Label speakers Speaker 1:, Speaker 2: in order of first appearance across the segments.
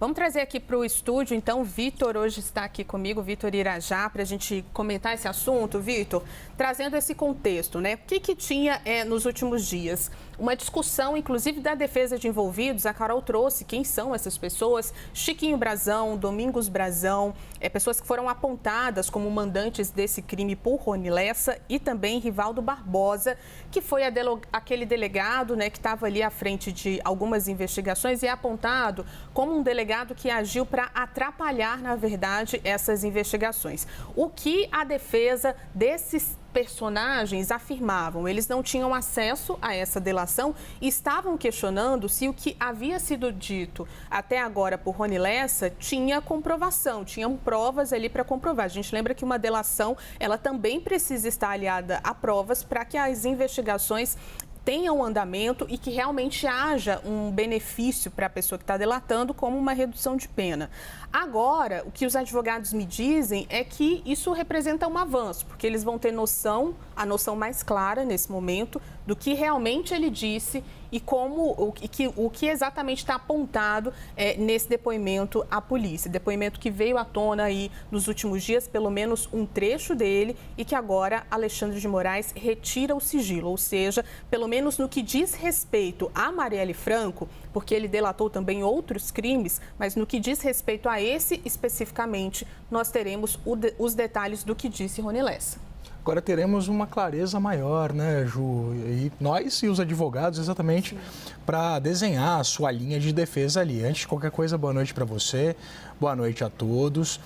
Speaker 1: Vamos trazer aqui para o estúdio, então, o Vitor hoje está aqui comigo, Vitor Irajá, para a gente comentar esse assunto. Vitor, trazendo esse contexto, né? O que tinha nos últimos dias? Uma discussão, inclusive, da defesa de envolvidos. A Carol trouxe quem são essas pessoas. Chiquinho Brazão, Domingos Brazão, pessoas que foram apontadas como mandantes desse crime por Rony Lessa e também Rivaldo Barbosa, que foi aquele delegado, né, que estava ali à frente de algumas investigações e é apontado como um delegado que agiu para atrapalhar, na verdade, essas investigações. O que a defesa desses personagens afirmavam? Eles não tinham acesso a essa delação e estavam questionando se o que havia sido dito até agora por Rony Lessa tinha comprovação, tinham provas ali para comprovar. A gente lembra que uma delação, ela também precisa estar aliada a provas para que as investigações tenham andamento e que realmente haja um benefício para a pessoa que está delatando, como uma redução de pena. Agora, o que os advogados me dizem é que isso representa um avanço, porque eles vão ter a noção mais clara nesse momento do que realmente ele disse e o que exatamente está apontado nesse depoimento à polícia. Depoimento que veio à tona aí nos últimos dias, pelo menos um trecho dele, e que agora Alexandre de Moraes retira o sigilo, ou seja, pelo menos no que diz respeito a Marielle Franco, porque ele delatou também outros crimes, mas no que diz respeito a esse especificamente, nós teremos os detalhes do que disse Rony Lessa.
Speaker 2: Agora teremos uma clareza maior, né, Ju? E nós e os advogados exatamente para desenhar a sua linha de defesa ali. Antes de qualquer coisa, boa noite para você, boa noite a todos.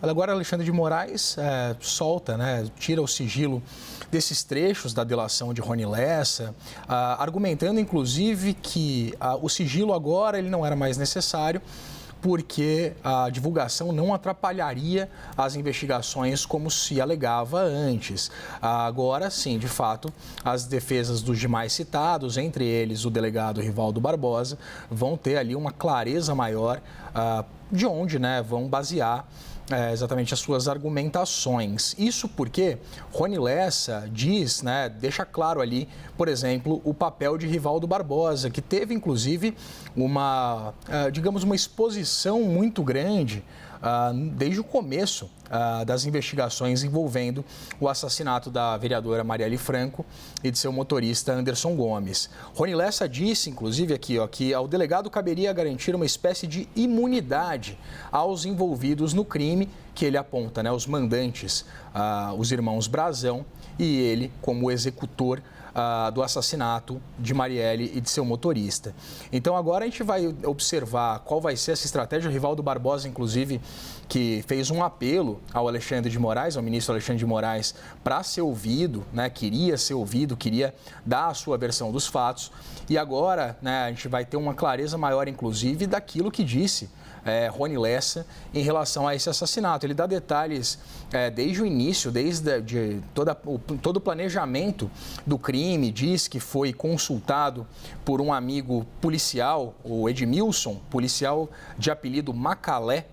Speaker 2: Agora Alexandre de Moraes solta, né, tira o sigilo desses trechos da delação de Rony Lessa, argumentando inclusive que o sigilo agora ele não era mais necessário, porque a divulgação não atrapalharia as investigações como se alegava antes. Agora, sim, de fato, as defesas dos demais citados, entre eles o delegado Rivaldo Barbosa, vão ter ali uma clareza maior de onde, né, vão basear exatamente as suas argumentações. Isso porque Rony Lessa diz, né, deixa claro ali, por exemplo, o papel de Rivaldo Barbosa, que teve inclusive uma exposição muito grande desde o começo das investigações envolvendo o assassinato da vereadora Marielle Franco e de seu motorista Anderson Gomes. Rony Lessa disse, inclusive, aqui, que ao delegado caberia garantir uma espécie de imunidade aos envolvidos no crime que ele aponta, né, os mandantes, os irmãos Brazão e ele como executor do assassinato de Marielle e de seu motorista. Então agora a gente vai observar qual vai ser essa estratégia. O Rivaldo Barbosa, inclusive, que fez um apelo ao Alexandre de Moraes, ao ministro Alexandre de Moraes, para ser ouvido, né? Queria ser ouvido, queria dar a sua versão dos fatos. E agora, né, a gente vai ter uma clareza maior, inclusive, daquilo que disse Rony Lessa em relação a esse assassinato. Ele dá detalhes desde o início, desde todo o planejamento do crime, diz que foi consultado por um amigo policial, o Edmilson, policial de apelido Macalé,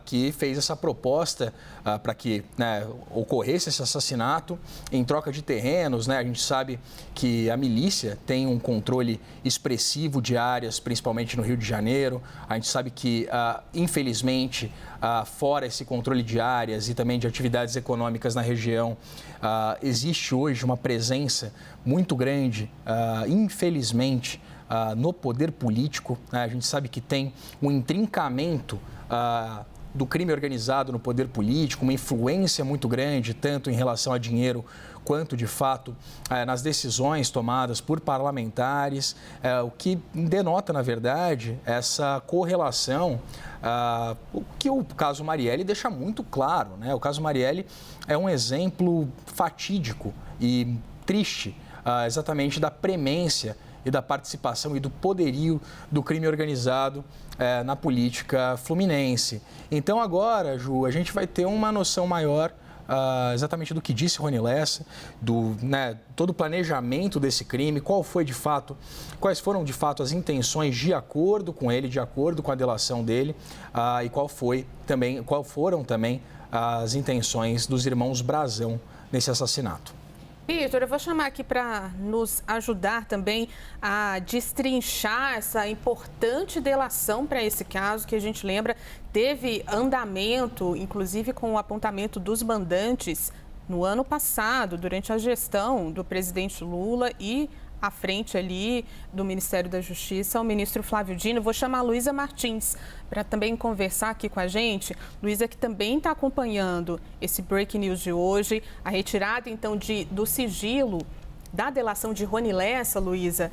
Speaker 2: que fez essa proposta para que, né, ocorresse esse assassinato em troca de terrenos, né? A gente sabe que a milícia tem um controle expressivo de áreas, principalmente no Rio de Janeiro. A gente sabe que, infelizmente, fora esse controle de áreas e também de atividades econômicas na região, existe hoje uma presença muito grande, infelizmente, no poder político. A gente sabe que tem um intrincamento do crime organizado no poder político, uma influência muito grande, tanto em relação a dinheiro quanto, de fato, nas decisões tomadas por parlamentares, o que denota, na verdade, essa correlação, o que o caso Marielle deixa muito claro, né? O caso Marielle é um exemplo fatídico e triste, exatamente da premência e da participação e do poderio do crime organizado na política fluminense. Então agora, Ju, a gente vai ter uma noção maior exatamente do que disse Rony Lessa, todo o planejamento desse crime, quais foram de fato as intenções de acordo com ele, de acordo com a delação dele, e qual foram também as intenções dos irmãos Brazão nesse assassinato.
Speaker 1: Vitor, eu vou chamar aqui para nos ajudar também a destrinchar essa importante delação para esse caso, que a gente lembra teve andamento, inclusive com o apontamento dos mandantes no ano passado, durante a gestão do presidente Lula e à frente ali do Ministério da Justiça, o ministro Flávio Dino. Vou chamar a Luísa Martins para também conversar aqui com a gente. Luísa, que também está acompanhando esse Breaking News de hoje, a retirada então do sigilo da delação de Rony Lessa, Luísa,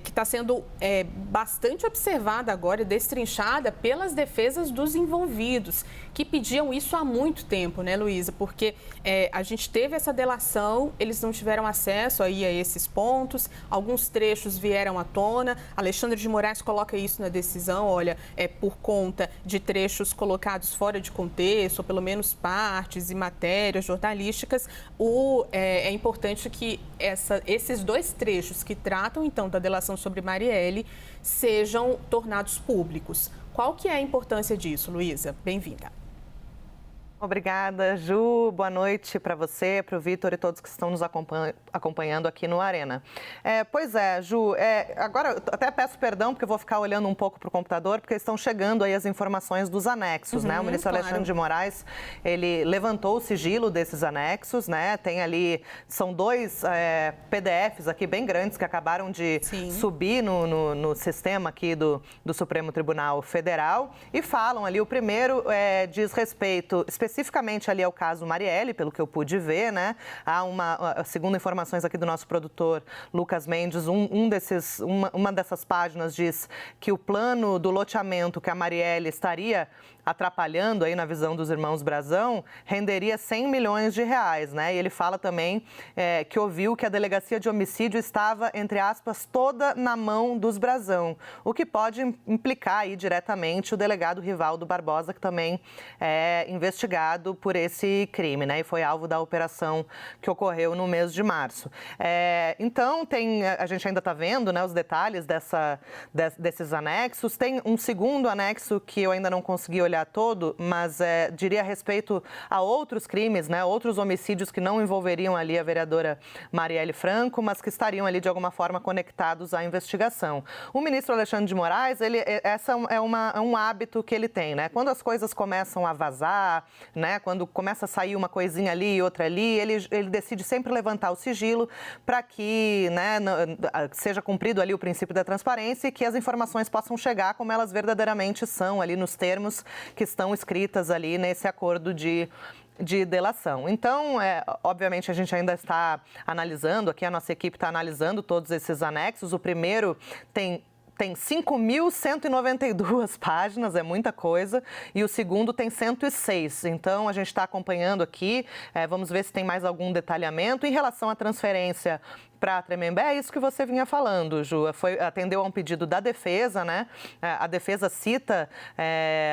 Speaker 1: que está sendo bastante observada agora e destrinchada pelas defesas dos envolvidos, que pediam isso há muito tempo, né, Luísa? Porque a gente teve essa delação, eles não tiveram acesso aí a esses pontos, alguns trechos vieram à tona. Alexandre de Moraes coloca isso na decisão, olha, por conta de trechos colocados fora de contexto, ou pelo menos partes e matérias jornalísticas, é importante que esses dois trechos que tratam, então, da delação sobre Marielle sejam tornados públicos. Qual que é a importância disso, Luísa? Bem-vinda.
Speaker 3: Obrigada, Ju. Boa noite para você, para o Vitor e todos que estão nos acompanhando aqui no Arena. Pois é, Ju, agora eu até peço perdão porque eu vou ficar olhando um pouco para o computador, porque estão chegando aí as informações dos anexos, né? O ministro Alexandre de Moraes, ele levantou o sigilo desses anexos, né? Tem ali, são dois PDFs aqui bem grandes que acabaram de subir no sistema aqui do Supremo Tribunal Federal e falam ali, o primeiro diz respeito especificamente ali ao caso Marielle, pelo que eu pude ver, né? Segundo informações aqui do nosso produtor Lucas Mendes, uma dessas páginas diz que o plano do loteamento que a Marielle estaria atrapalhando aí na visão dos irmãos Brazão, renderia 100 milhões de reais, né? E ele fala também que ouviu que a delegacia de homicídio estava, entre aspas, toda na mão dos Brazão, o que pode implicar aí diretamente o delegado Rivaldo Barbosa, que também é investigado por esse crime, né? E foi alvo da operação que ocorreu no mês de março. Então, a gente ainda está vendo, né, os detalhes desses anexos. Tem um segundo anexo que eu ainda não consegui olhar todo, mas diria a respeito a outros crimes, né, outros homicídios que não envolveriam ali a vereadora Marielle Franco, mas que estariam ali de alguma forma conectados à investigação. O ministro Alexandre de Moraes, essa é um hábito que ele tem, né? Quando as coisas começam a vazar, né, quando começa a sair uma coisinha ali e outra ali, ele decide sempre levantar o sigilo para que, né, seja cumprido ali o princípio da transparência e que as informações possam chegar como elas verdadeiramente são ali nos termos que estão escritas ali nesse acordo de delação. Então, obviamente, a gente ainda está analisando, aqui a nossa equipe está analisando todos esses anexos. O primeiro tem 5.192 páginas, é muita coisa, e o segundo tem 106. Então, a gente está acompanhando aqui, vamos ver se tem mais algum detalhamento. Em relação à transferência para a Tremembé, é isso que você vinha falando, Ju. Atendeu a um pedido da defesa, né? A defesa cita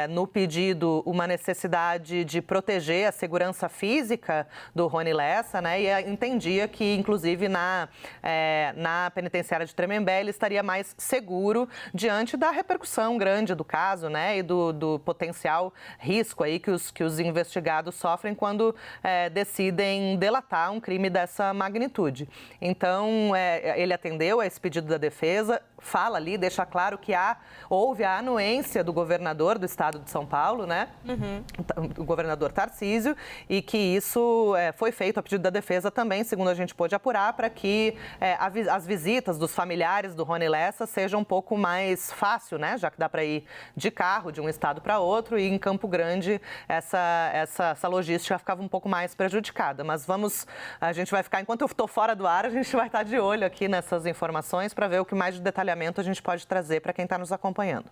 Speaker 3: no pedido uma necessidade de proteger a segurança física do Rony Lessa, né? E entendia que, inclusive, na penitenciária de Tremembé, ele estaria mais seguro diante da repercussão grande do caso, né? E do potencial risco aí que os investigados sofrem quando decidem delatar um crime dessa magnitude. Então, ele atendeu a esse pedido da defesa, fala ali, deixa claro que houve a anuência do governador do estado de São Paulo, né? O governador Tarcísio, e que isso foi feito a pedido da defesa também, segundo a gente pôde apurar, para que as visitas dos familiares do Rony Lessa sejam um pouco mais fácil, né? Já que dá para ir de carro de um estado para outro, e em Campo Grande essa logística ficava um pouco mais prejudicada. Mas a gente vai ficar, enquanto eu estou fora do ar, a gente vai estar de olho aqui nessas informações para ver o que mais de detalhamento a gente pode trazer para quem está nos acompanhando.